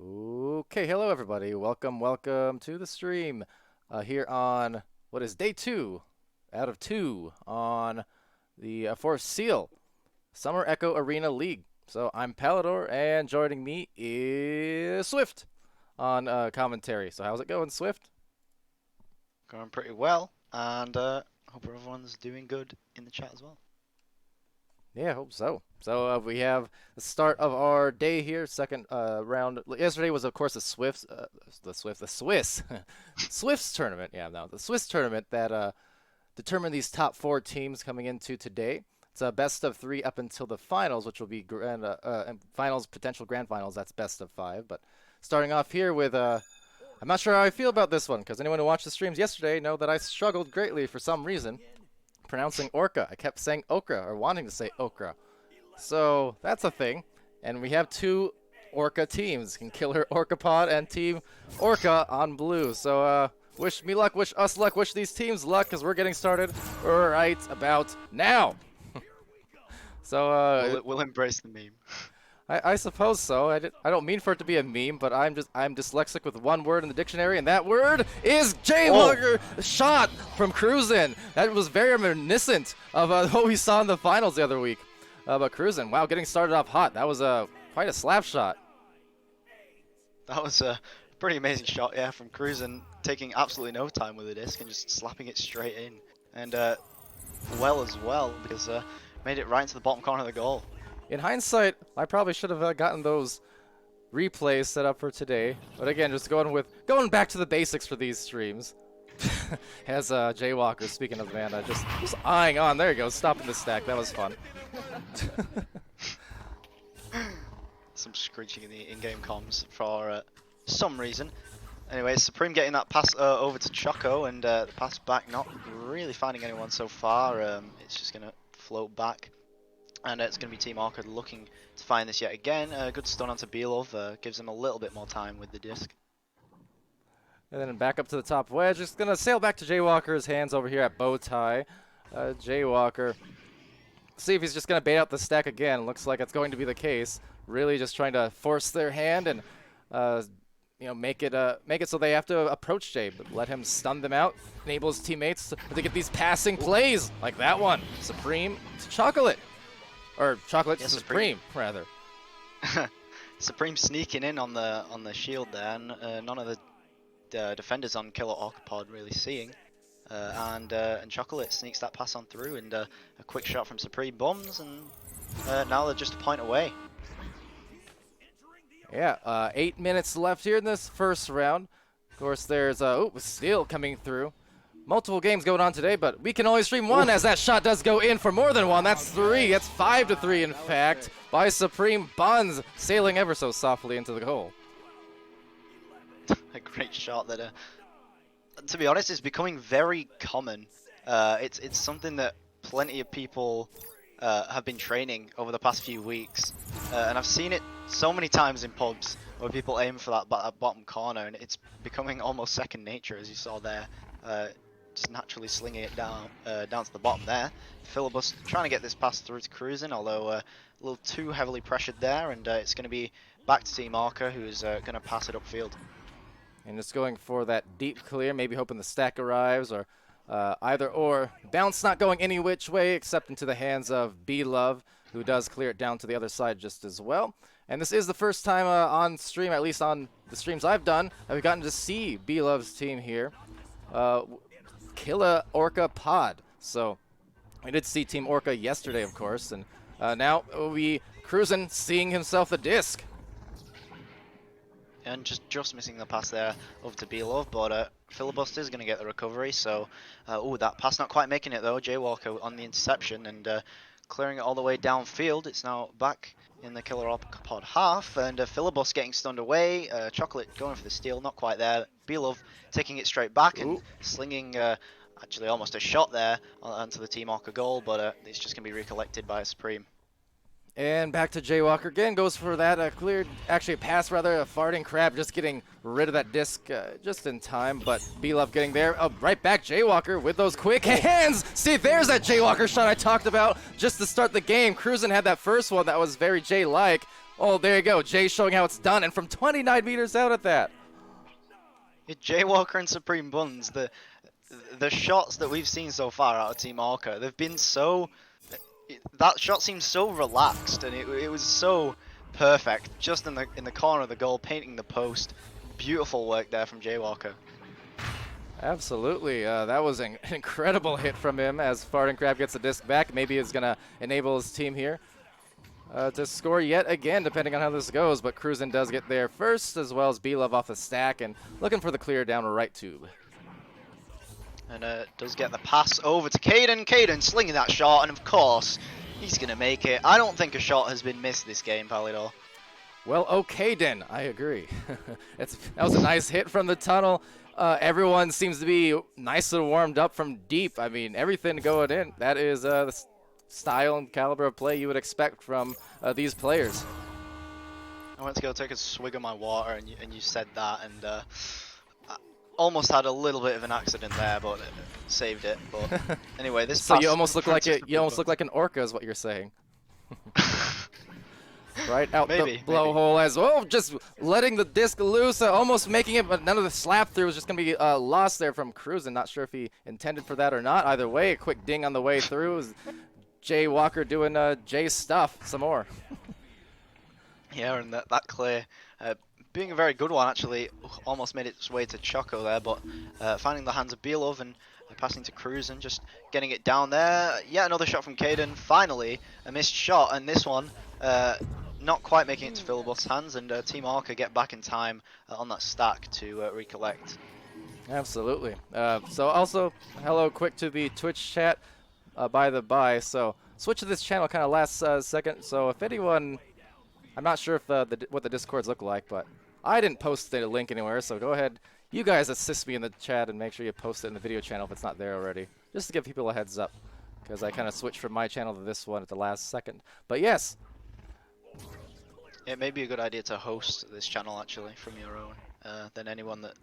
Okay, hello everybody. Welcome to the stream here on what is day 2 out of 2 on the Force Seal Summer Echo Arena League. So I'm Palador, and joining me is Swift on commentary. So how's it going, Swift? Going pretty well, and hope everyone's doing good in the chat as well. Yeah, I hope so. So we have the start of our day here, second round. Yesterday was, of course, the Swiss, Swiss tournament. Yeah, no, the Swiss tournament that determined these top 4 teams coming into today. It's a best of 3 up until the finals, which will be and finals, potential grand finals. That's best of 5. But starting off here with I'm not sure how I feel about this one, because anyone who watched the streams yesterday know that I struggled greatly for some reason pronouncing Orca. I kept saying Okra, or wanting to say Okra. So that's a thing. And we have 2 Orca teams, Killer Orca Pod and Team Orca on blue. So wish me luck, wish us luck, wish these teams luck, because we're getting started right about now. So We'll embrace the meme. I suppose so. I don't mean for it to be a meme, but I'm dyslexic with one word in the dictionary, and that word is Jaywalker shot from Cruisin'. That was very reminiscent of what we saw in the finals the other week. But Cruisin', wow, getting started off hot. That was quite a slap shot. That was a pretty amazing shot, yeah, from Cruisin', taking absolutely no time with the disc and just slapping it straight in. And well as well, because made it right into the bottom corner of the goal. In hindsight, I probably should have gotten those replays set up for today. But again, just going back to the basics for these streams. As Jaywalker, speaking of Vanna, just eyeing on. There you go, stopping the stack. That was fun. Some screeching in the in-game comms for some reason. Anyway, Supreme getting that pass over to Choco, and the pass back not really finding anyone so far. It's just going to float back. And it's going to be Team Orca looking to find this yet again. Good stun onto Belov, gives him a little bit more time with the disc. And then back up to the top wedge. Just going to sail back to Jaywalker's hands over here at bow tie. Jaywalker, see if he's just going to bait out the stack again. Looks like it's going to be the case. Really just trying to force their hand and make it so they have to approach Jay, but let him stun them out, enable his teammates to get these passing plays like that one. Supreme to Chocolate. Or Chocolate to Supreme, rather. Supreme sneaking in on the shield there, and none of the defenders on Killer Orca Pod really seeing. And Chocolate sneaks that pass on through, and a quick shot from Supreme bombs, and now they're just a point away. Yeah, 8 minutes left here in this first round. Of course, there's Steel coming through. Multiple games going on today, but we can only stream one as that shot does go in for more than one. That's 3. That's 5-3, in fact, by Supreme. Buns sailing ever so softly into the goal. A great shot that, to be honest, is becoming very common. It's something that plenty of people have been training over the past few weeks, and I've seen it so many times in pubs where people aim for that bottom corner, and it's becoming almost second nature, as you saw there. Just naturally slinging it down to the bottom there. Filibus trying to get this pass through to Cruisin', although a little too heavily pressured there, and it's going to be back to Team Orca, who's going to pass it upfield. And just going for that deep clear, maybe hoping the stack arrives, or either or. Bounce not going any which way except into the hands of B-Love, who does clear it down to the other side just as well. And this is the first time on stream, at least on the streams I've done, that we've gotten to see B-Love's team here. Killer Orca Pod. So we did see Team Orca yesterday, of course, and now we Cruisin' seeing himself the disc. And just missing the pass there over to Belov, but Filibuster is going to get the recovery, so that pass not quite making it though. Jaywalker on the interception and clearing it all the way downfield. It's now back in the Killer Orca Pod half, and Filibus getting stunned away. Chocolate going for the steal, not quite there. Belov taking it straight back and slinging actually almost a shot there onto the Team Orca goal, but it's just going to be recollected by Supreme. And back to Jaywalker again, goes for that cleared, actually a pass rather, a farting crab, just getting rid of that disc just in time, but B-Love getting there. Right back, Jaywalker with those quick hands. See, there's that Jaywalker shot I talked about just to start the game. Cruisin' had that first one that was very Jay-like. Oh, there you go. Jay showing how it's done, and from 29 meters out at that. Jaywalker and Supreme Buns, the shots that we've seen so far out of Team Orca, they've been so. That shot seems so relaxed, and it was so perfect, just in the corner of the goal, painting the post. Beautiful work there from Jaywalker. Absolutely. That was an incredible hit from him as Farting Crab gets the disc back. Maybe it's going to enable his team here to score yet again, depending on how this goes. But Cruisin does get there first, as well as B-Love off the stack and looking for the clear down right tube. And does get the pass over to Caden. Caden slinging that shot, and of course, he's going to make it. I don't think a shot has been missed this game, Palidor. Well, okay, then. I agree. That was a nice hit from the tunnel. Everyone seems to be nicely warmed up from deep. I mean, everything going in. That is the style and caliber of play you would expect from these players. I went to go take a swig of my water, and you said that, and I almost had a little bit of an accident there, but saved it. But anyway, this. So you almost look like it. You almost look like an orca, is what you're saying. Right out maybe, the blowhole as well, just letting the disc loose, almost making it, but none of the slap through was just going to be lost there from Cruisin. Not sure if he intended for that or not. Either way, a quick ding on the way through. Jay Walker doing Jay stuff some more. Yeah, and that clear, being a very good one actually, almost made its way to Choco there, but finding the hands of Belov and passing to Cruisin, just getting it down there. Yeah, another shot from Caden. Finally, a missed shot, and this one. Not quite making it to Philibust's hands, and Team Orca get back in time on that stack to recollect. Absolutely. So also, hello quick to the Twitch chat, by the by. So switch to this channel kind of last second. So if anyone, I'm not sure if what the Discords look like, but I didn't post the link anywhere. So go ahead, you guys assist me in the chat and make sure you post it in the video channel if it's not there already, just to give people a heads up, because I kind of switched from my channel to this one at the last second. But yes. It may be a good idea to host this channel actually from your own. Then anyone that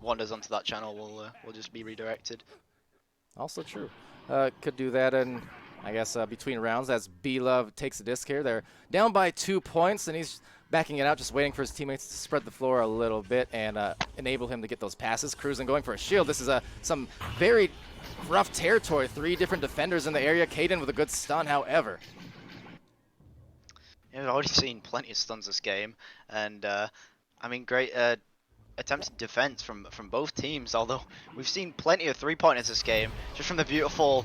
wanders onto that channel will just be redirected. Also true. Could do that in, I guess, between rounds as B-Love takes the disc here. They're down by 2 points, and he's backing it out, just waiting for his teammates to spread the floor a little bit and enable him to get those passes. Cruisin going for a shield. This is some very rough territory. 3 different defenders in the area. Caden with a good stun, however. Yeah, we've already seen plenty of stuns this game, and I mean, great attempted defense from both teams. Although we've seen plenty of 3-pointers this game, just from the beautiful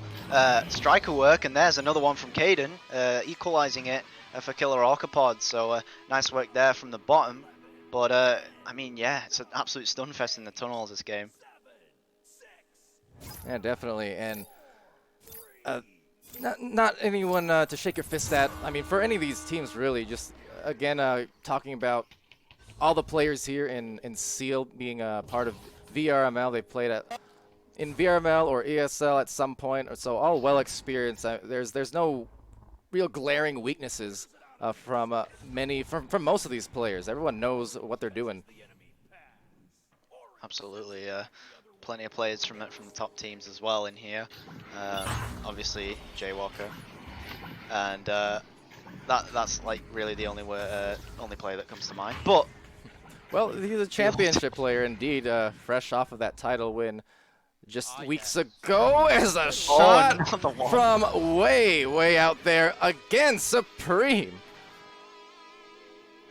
striker work. And there's another one from Caden, equalizing it for Killer Orcapod. So nice work there from the bottom. But I mean, yeah, it's an absolute stun fest in the tunnels this game. Yeah, definitely, and. Not anyone to shake your fist at. I mean, for any of these teams, really, just, again, talking about all the players here in SEAL being part of VRML. They played in VRML or ESL at some point, or so all well experienced. There's no real glaring weaknesses from most of these players. Everyone knows what they're doing. Absolutely. Plenty of players from the top teams as well in here. Obviously Jaywalker, and that's like really the only player that comes to mind. But well, he's a championship player indeed, fresh off of that title win just weeks ago. As a shot from way out there again, Supreme.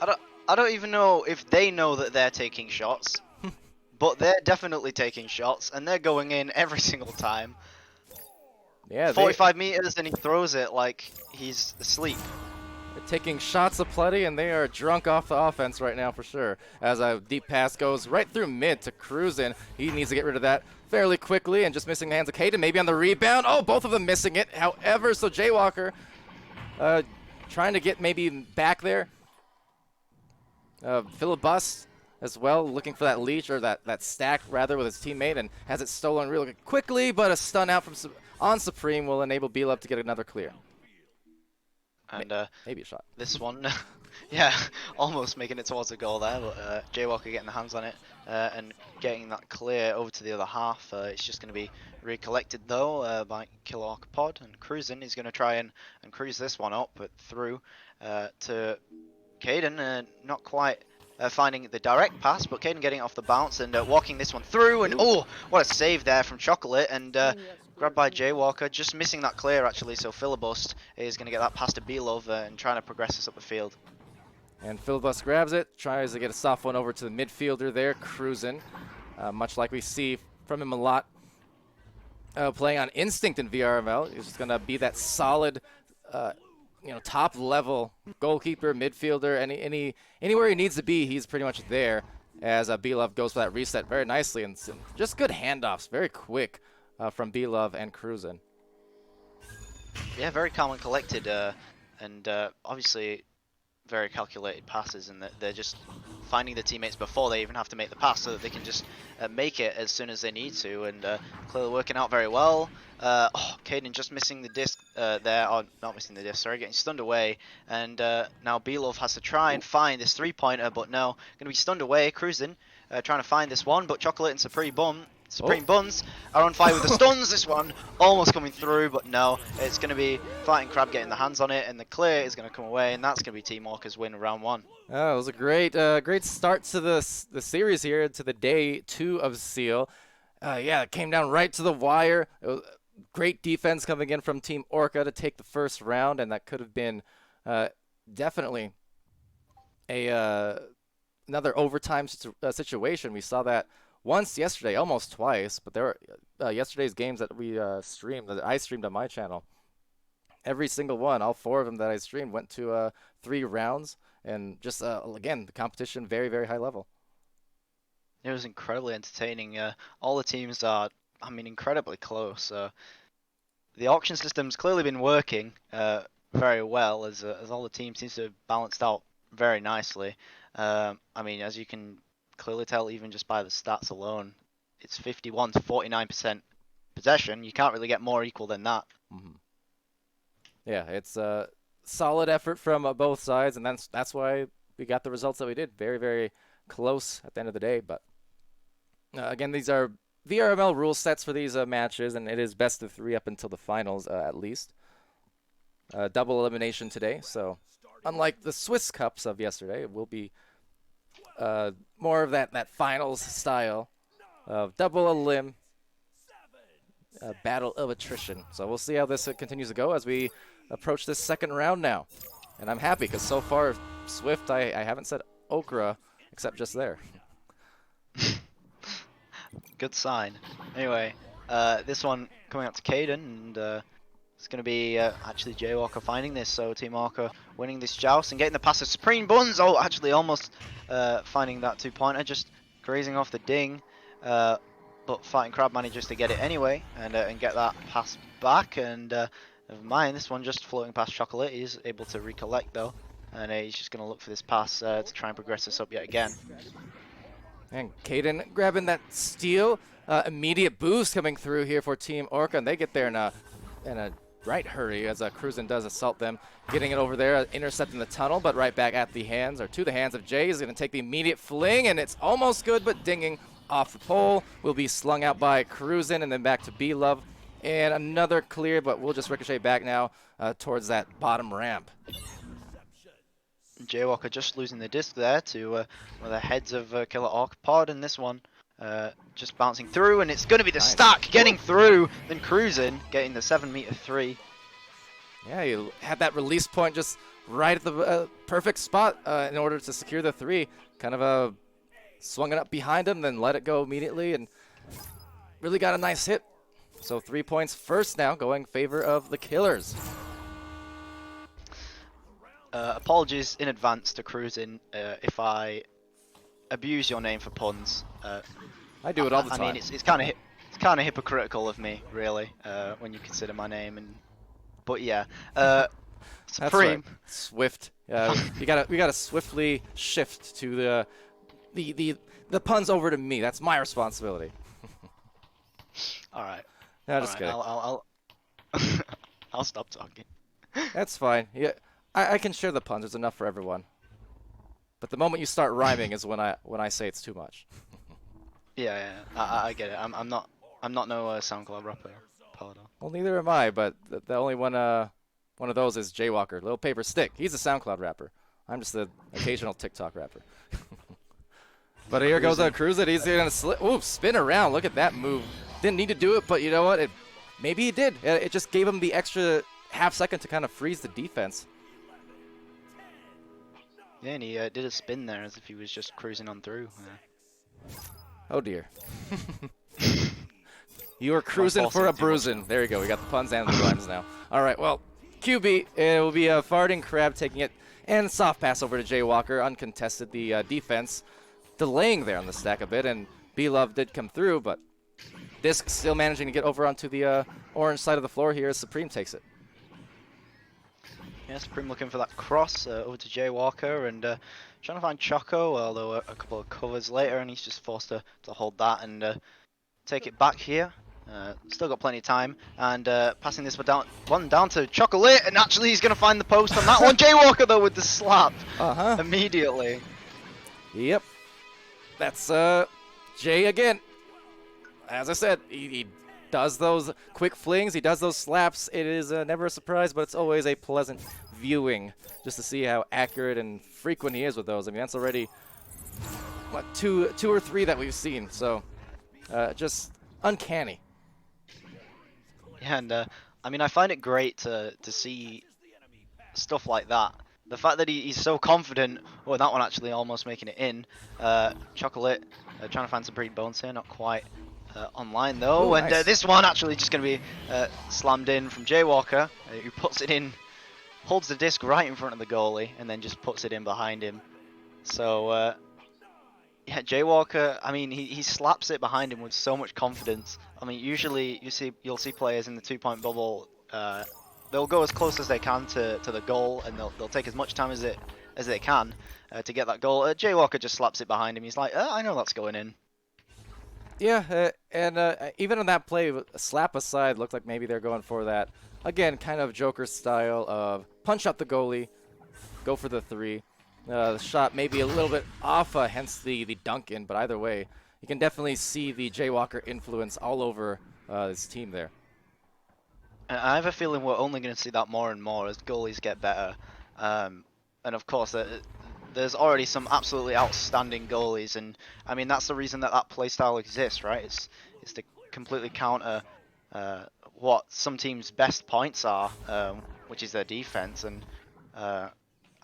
I don't even know if they know that they're taking shots. But they're definitely taking shots, and they're going in every single time. Yeah, 45 meters, and he throws it like he's asleep. They're taking shots aplenty, and they are drunk off the offense right now for sure. As a deep pass goes right through mid to Cruisin. He needs to get rid of that fairly quickly, and just missing the hands of Caden. Maybe on the rebound. Oh, both of them missing it. However, so Jaywalker trying to get maybe back there. Filibust as well, looking for that leech, or that stack rather, with his teammate, and has it stolen really quickly, but a stun out on Supreme will enable B-Love to get another clear. And maybe a shot. This one, yeah, almost making it towards the goal there, but Jaywalker getting the hands on it and getting that clear over to the other half. It's just going to be recollected though by Killer Orcapod, and Cruisin is going to try and cruise this one up, but through to Caden not quite finding the direct pass, but Caden getting it off the bounce and walking this one through. And oh, what a save there from Chocolate, and grabbed by Jaywalker, just missing that clear actually. So Filibust is going to get that pass to Belov and trying to progress this up the field. And Filibust grabs it, tries to get a soft one over to the midfielder there, cruising. Much like we see from him a lot playing on instinct in VRML. He's just going to be that solid, top level goalkeeper, midfielder, anywhere he needs to be, he's pretty much there. As Belov goes for that reset very nicely, and just good handoffs, very quick from Belov and Cruisin. Yeah, very calm and collected, and obviously very calculated passes, and that they're just finding the teammates before they even have to make the pass, so that they can just make it as soon as they need to, and clearly working out very well. Caden just missing the disc there, or not missing the disc, sorry, getting stunned away, and now Belov has to try and find this three-pointer, but no, going to be stunned away, cruising, trying to find this one, but Chocolate and Supreme Buns are on fire with the stuns. This one almost coming through, but no, it's going to be Fighting Crab getting the hands on it, and the clear is going to come away, and that's going to be Team Orca's win round 1. Oh, it was a great start to the series here, to the day 2 of Seal. It came down right to the wire. It was great defense coming in from Team Orca to take the first round, and that could have been definitely another overtime situation. We saw that once yesterday, almost twice, but there were yesterday's games that we streamed, that I streamed on my channel. Every single one, all 4 of them that I streamed, went to 3 rounds, and just again, the competition very, very high level. It was incredibly entertaining. All the teams are, incredibly close. The auction system's clearly been working very well, as all the teams seems to have balanced out very nicely. As you can clearly tell, even just by the stats alone, it's 51 to 49% possession. You can't really get more equal than that. Mm-hmm. Yeah, it's a solid effort from both sides, and that's why we got the results that we did. Very, very close at the end of the day. But again, these are VRML rule sets for these matches, and it is best of 3 up until the finals at least. Double elimination today, so unlike the Swiss Cups of yesterday, it will be more of that finals style of double elim, battle of attrition. So we'll see how this continues to go as we approach this second round now. And I'm happy because so far, Swift, I haven't said Orca except just there. Good sign. Anyway, this one coming out to Caden, and it's going to be actually Jaywalker finding this, so Team Orca winning this joust and getting the pass of Supreme Buns. Oh, actually almost finding that 2-pointer, just grazing off the ding. But Fighting Crab manages to get it anyway and get that pass back. And never mind, this one just floating past Chocolate. He's able to recollect though, and he's just going to look for this pass to try and progress this up yet again. And Caden grabbing that steal, immediate boost coming through here for Team Orca, and they get there in a right hurry as Cruisin does assault them, getting it over there, intercepting the tunnel, but right back at the hands, or to the hands of Jay. He's going to take the immediate fling, and it's almost good, but dinging off the pole. Will be slung out by Cruisin, and then back to Belov. And another clear, but we'll just ricochet back now towards that bottom ramp. Jaywalker just losing the disc there to one of the heads of Killer Orc Pod, and this one just bouncing through, and it's going to be the stack getting through, then Cruisin getting the 7-meter 3. Yeah, you had that release point just right at the perfect spot in order to secure the 3. Kind of swung it up behind him, then let it go immediately, and really got a nice hit. So 3 points first now, going in favor of the Killers. Apologies in advance to Cruisin if I abuse your name for puns. I do it all the time. I mean, it's kind of hypocritical of me, really, when you consider my name. But yeah, Supreme. That's right. Swift. we gotta swiftly shift to the puns over to me. That's my responsibility. All right. No, just kidding. I'll stop talking. That's fine. Yeah, I can share the puns. There's enough for everyone. But the moment you start rhyming is when I say it's too much. Yeah, I get it. I'm not no SoundCloud rapper. Pardon. Well, neither am I. But the only one of those is Jaywalker, Little Paper Stick. He's a SoundCloud rapper. I'm just an occasional TikTok rapper. So But here goes cruising. Cruiser. He's gonna spin around. Look at that move. Didn't need to do it, but you know what? Maybe he did. It just gave him the extra half second to kind of freeze the defense. Yeah, and he did a spin there as if he was just cruising on through. Oh dear. You were Not cruising for forcing a too much bruising. now. There you go. We got the puns and the rhymes now. All right. Well, QB. It will be a farting crab taking it and soft pass over to Jay Walker. Uncontested the defense, delaying there on the stack a bit, and B-Love did come through, but Disc still managing to get over onto the orange side of the floor here as Supreme takes it. Yeah, Supreme looking for that cross over to Jay Walker and trying to find Choco, although a couple of covers later, and he's just forced to hold that and take it back here. Still got plenty of time, and passing this one down to Chocolate, and actually he's going to find the post on that one. Jay Walker, though, with the slap immediately. Yep. That's Jay again. As I said, he does those quick flings, he does those slaps. It is never a surprise, but it's always a pleasant viewing just to see how accurate and frequent he is with those. I mean, that's already, what, two or three that we've seen, so just uncanny. Yeah, and I mean, I find it great to see stuff like that. The fact that he's so confident, oh, that one actually almost making it in. Chocolate trying to find some breed bones here, not quite online though. Ooh, and nice. this one actually just going to be slammed in from Jay Walker, who puts it in, holds the disc right in front of the goalie, and then just puts it in behind him. So, yeah, Jay Walker, I mean, he slaps it behind him with so much confidence. I mean, usually you'll see players in the 2-point bubble, they'll go as close as they can to the goal, and they'll take as much time as they can to get that goal. Jay Walker just slaps it behind him. He's like, I know that's going in. Yeah, and even on that play, a slap aside, looked like maybe they're going for that, again, kind of Joker style of punch out the goalie, go for the three. The shot maybe a little bit off, hence the dunk in, but either way, you can definitely see the Jay Walker influence all over his team there. And I have a feeling we're only going to see that more and more as goalies get better. And of course, there's already some absolutely outstanding goalies, and I mean that's the reason that playstyle exists, right? It's to completely counter what some teams' best points are, which is their defense, and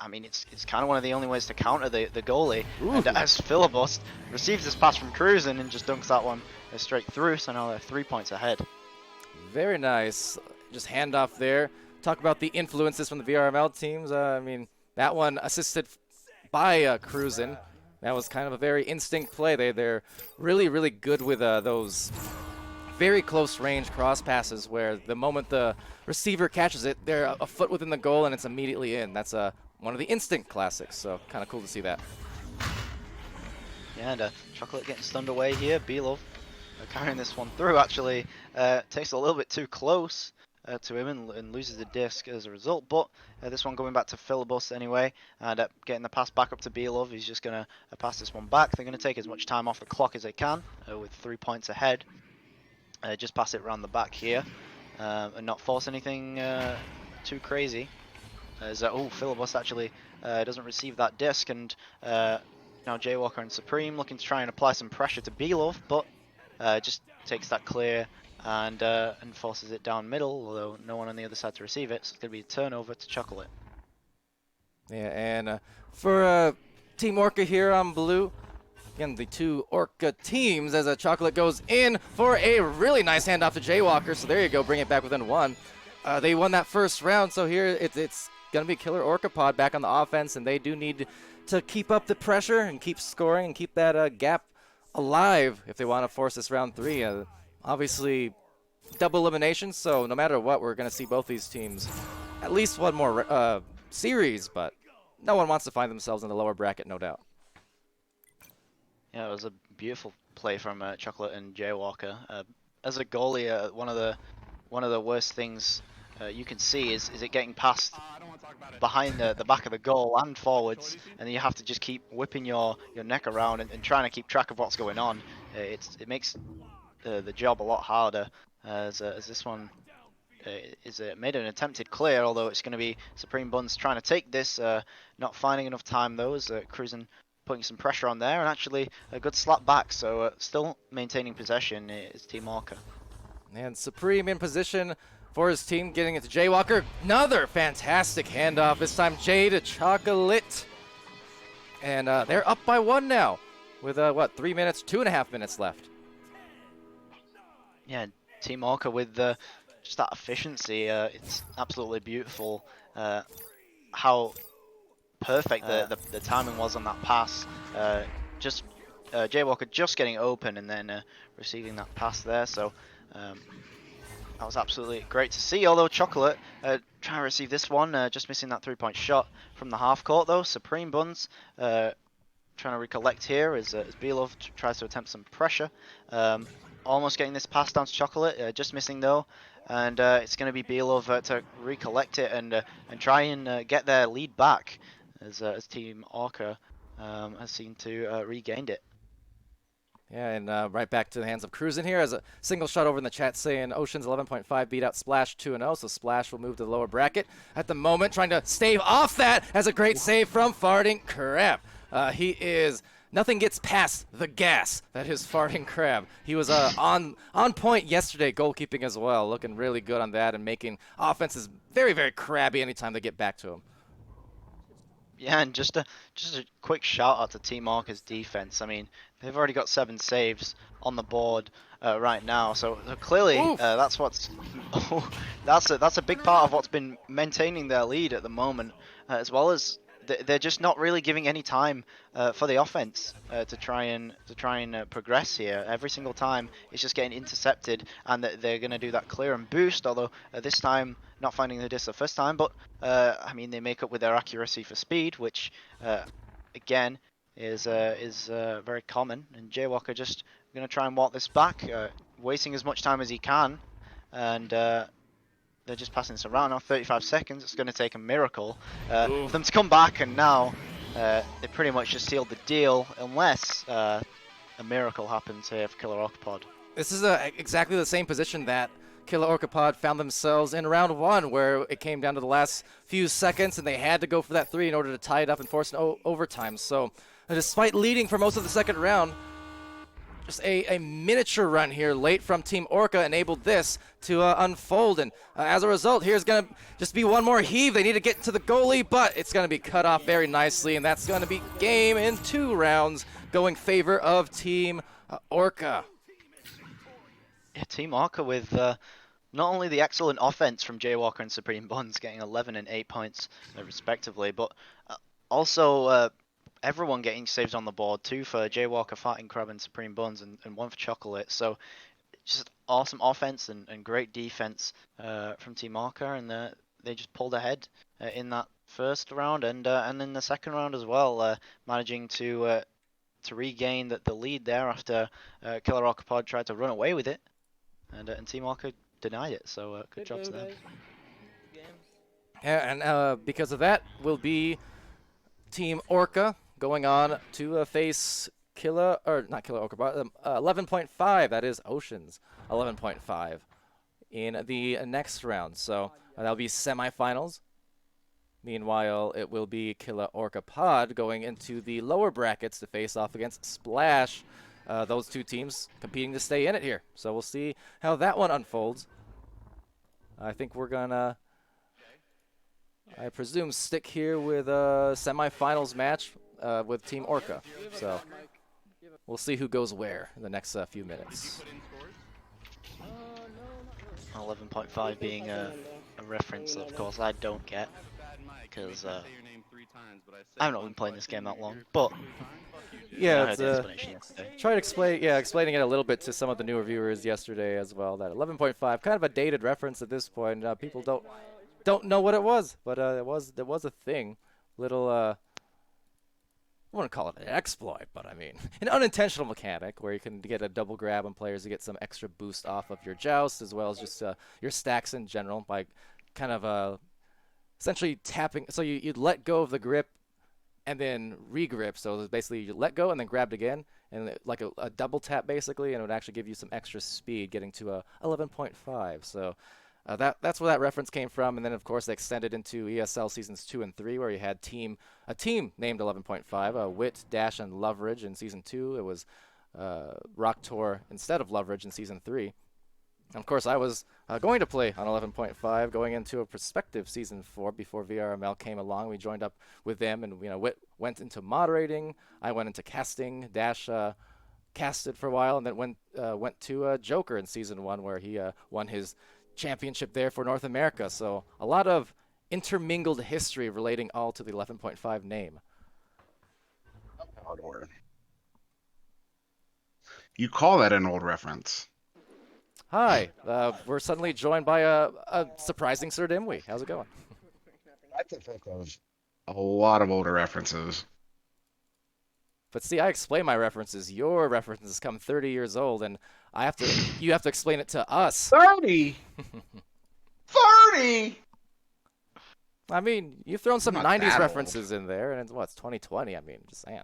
I mean it's kind of one of the only ways to counter the goalie. Ooh. And as Philibust receives this pass from Cruisin and just dunks that one straight through, so now they're 3 points ahead. Very nice. Just handoff there. Talk about the influences from the VRML teams. I mean, that one assisted by Cruisin. That was kind of a very instinct play. They're really, really good with those very close range cross passes where the moment the receiver catches it, they're a foot within the goal and it's immediately in. That's one of the instinct classics, so kind of cool to see that. Yeah, and Chocolate getting stunned away here. B-Love carrying this one through, actually takes it a little bit too close to him and loses the disc as a result, but this one going back to Philibust anyway, and getting the pass back up to B-Love. He's just going to pass this one back. They're going to take as much time off the clock as they can with 3 points ahead. Just pass it around the back here and not force anything too crazy. As Philibust actually doesn't receive that disc, and now Jay Walker and Supreme looking to try and apply some pressure to B-Love, but just takes that clear and forces it down middle, although no one on the other side to receive it, so it's going to be a turnover to Chocolate. Yeah, and for Team Orca here on blue, again, the two Orca teams as a Chocolate goes in for a really nice handoff to Jay Walker, so there you go, bring it back within one. They won that first round, so here it's going to be Killer Orca Pod back on the offense, and they do need to keep up the pressure and keep scoring and keep that gap alive if they want to force this round 3. Obviously, double elimination, so no matter what, we're going to see both these teams at least one more series, but no one wants to find themselves in the lower bracket, no doubt. Yeah, it was a beautiful play from Chocolate and Jay Walker. As a goalie, one of the worst things you can see is it getting past behind the back of the goal and forwards, and then you have to just keep whipping your neck around and trying to keep track of what's going on. It makes the job a lot harder as this one made an attempted clear, although it's going to be Supreme Buns trying to take this, not finding enough time though, as Cruisin putting some pressure on there, and actually a good slap back, so still maintaining possession is Team Orca. And Supreme in position for his team, getting it to Jaywalker. Another fantastic handoff, this time Jay to Chocolate. And they're up by 1 now, with, 3 minutes, 2.5 minutes left. Yeah, Team Orca with just that efficiency, it's absolutely beautiful how perfect the timing was on that pass. Just Jaywalker just getting open and then receiving that pass there, so that was absolutely great to see. Although Chocolate trying to receive this one, just missing that 3-point shot from the half court though. Supreme Buns trying to recollect here as Belov tries to attempt some pressure. Almost getting this pass down to Chocolate, just missing though. And it's going to be Belov to recollect it and try and get their lead back as Team Orca has seemed to regained it. Yeah, and right back to the hands of Cruisin here as a single shot over in the chat saying Oceans 11.5 beat out Splash 2-0, so Splash will move to the lower bracket. At the moment, trying to stave off that as a great save from Farting Crab. He is... Nothing gets past the gas that is Farting Crab. He was on point yesterday, goalkeeping as well, looking really good on that and making offenses very, very crabby anytime they get back to him. Yeah, and just a quick shout out to Team Orca's defense. I mean, they've already got 7 saves on the board right now, so clearly that's what's that's a big part of what's been maintaining their lead at the moment, as well as they're just not really giving any time for the offense to try and progress here. Every single time it's just getting intercepted, and they're going to do that clear and boost. Although this time not finding the disc the first time, but I mean they make up with their accuracy for speed, which again is very common. And Jaywalker just going to try and walk this back, wasting as much time as he can, and they're just passing this around now. 35 seconds. It's going to take a miracle for them to come back, and now they pretty much just sealed the deal, unless a miracle happens here for Killer Orcapod. This is exactly the same position that Killer Orcapod found themselves in round 1, where it came down to the last few seconds, and they had to go for that 3 in order to tie it up and force an overtime. So, despite leading for most of the second round, just a miniature run here late from Team Orca enabled this to unfold, and as a result, here's going to just be one more heave. They need to get to the goalie, but it's going to be cut off very nicely, and that's going to be game in 2 rounds, going favor of Team Orca. Yeah, Team Orca with not only the excellent offense from Jaywalker and Supreme Buns getting 11 and 8 points respectively, but also everyone getting saves on the board too for Jaywalker, Farting Crab, and Supreme Buns, and 1 for Chocolate. So just awesome offense and great defense from Team Orca, and they just pulled ahead in that first round and in the second round as well, managing to regain the lead there after Killer Orcapod tried to run away with it, and Team Orca denied it. So good job to them. Yeah, and because of that will be Team Orca going on to face not Killer Orca, but 11.5. That is Oceans 11.5 in the next round. So that'll be semifinals. Meanwhile, it will be Killer Orcapod going into the lower brackets to face off against Splash. Those 2 teams competing to stay in it here. So we'll see how that one unfolds. I think we're gonna, I presume, stick here with a semifinals match with Team Orca. So we'll see who goes where in the next few minutes. 11.5 being a reference, of course, I don't get, because I've not been playing this game that long, but yeah, try to explaining it a little bit to some of the newer viewers yesterday as well. That 11.5, kind of a dated reference at this point. People don't know what it was, but there was a thing, little I wouldn't call it an exploit, but I mean an unintentional mechanic where you can get a double grab on players to get some extra boost off of your joust, as well as just your stacks in general, by kind of essentially tapping. So you'd let go of the grip and then re-grip. So basically you let go and then grabbed again, and like a double tap basically, and it would actually give you some extra speed getting to a 11.5. So That's where that reference came from, and then of course they extended into ESL seasons 2 and 3, where you had a team named 11.5, Wit, Dash, and Loveridge in season 2. It was Rock Tour instead of Loveridge in season 3. And of course, I was going to play on 11.5, going into a prospective season 4 before VRML came along. We joined up with them, and Wit went into moderating. I went into casting. Dash casted for a while, and then went to Joker in season 1, where he won his championship there for North America. So a lot of intermingled history relating all to the 11.5 name. You call that an old reference? Hi, we're suddenly joined by a surprising Sir Dimwee. How's it going? I can think of a lot of older references. But see, I explain my references. Your references come 30 years old, and you have to explain it to us. 30? 30? I mean, you've thrown some I'm not 90s that references in there, and it's 2020. I mean, just saying.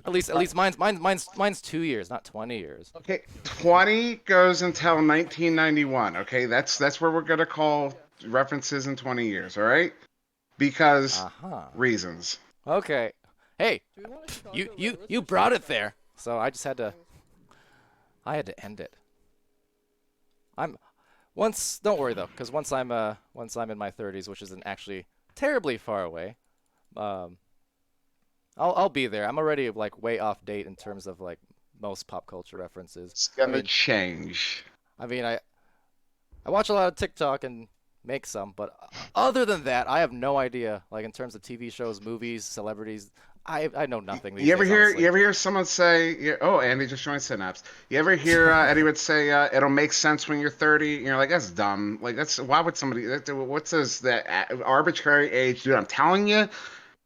At least mine's 2 years, not 20 years. Okay, 20 goes until 1991. Okay, that's where we're gonna call references in 20 years. All right, because Uh-huh. reasons. Okay. Hey, you brought it there, so I had to end it. I'm don't worry though, because once I'm in my 30s, which isn't actually terribly far away, um, I'll be there. I'm already like way off date in terms of like most pop culture references. It's I gonna mean, change. I mean, I watch a lot of TikTok and make some, but other than that, I have no idea. Like in terms of TV shows, movies, celebrities, I know nothing these days, You honestly. ever hear someone say, "Oh, Andy just joined Synapse." You ever hear Eddie would say, "It'll make sense when you're 30." And you're like, "That's dumb. Like that's why would somebody? What's this that arbitrary age, dude?" I'm telling you,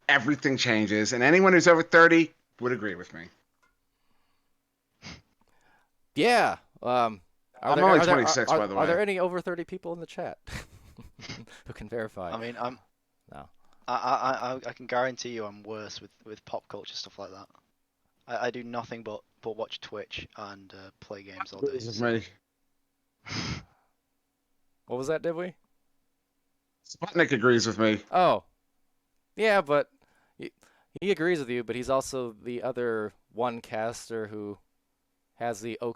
everything changes, and anyone who's over 30 would agree with me. Yeah. Are I'm there only are there 26, by the are way. there any over 30 people in the chat who can verify? I mean, No. I can guarantee you I'm worse with pop culture stuff like that. I do nothing but watch Twitch and play games all day. Agrees with So me. What was that, did we? Sputnik agrees with me. Oh, yeah, but he, he agrees with you, but he's also the other one caster who has the